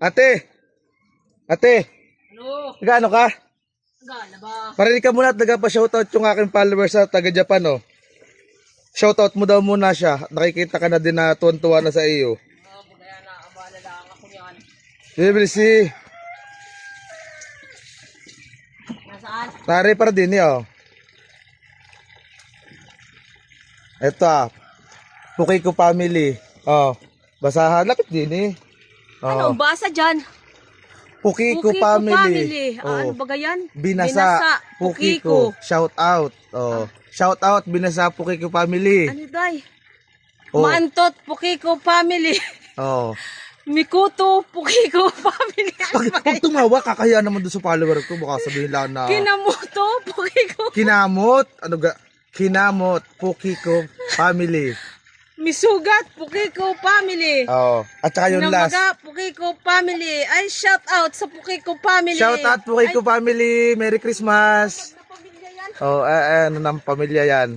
Ate! Ate! Ano? Nagano ka? Gala ba? Parinig ka muna at nagpa-shoutout yung aking followers sa taga Japan, oh. Shoutout mo daw muna siya. Nakikita ka na din na tuwan-tuwa na sa iyo. Kaya naabala lang ako yan. Bibilisi. Nasaan? Tari para din eh, oh. Ito ah. Pukiko family. Oh. Basahan. Lapit din eh. Ano, Oh. basa dyan? Pukiko family. Ano Oh. ba yan? Binasa. Pukiko. Shout out. Oh. Shout out Binasa Pukiko family. Ano day? Oh. Maantot, Pukiko family. Oh. Mikuto, Pukiko family. Ano ba Pag tumawa, kakaya naman doon sa follower ko. Baka sabihin lang na Kinamoto, Pukiko. kinamot. Ano ga? Kinamot. Pukiko family. Misugat, Pukiko family. Oh. At saka yung last. Namaga, Pukiko family. Ay, shout out sa Pukiko family. Shout out Pukiko family. Merry Christmas. Ay, na pamilya yan. Oh, ano ng pamilya yan.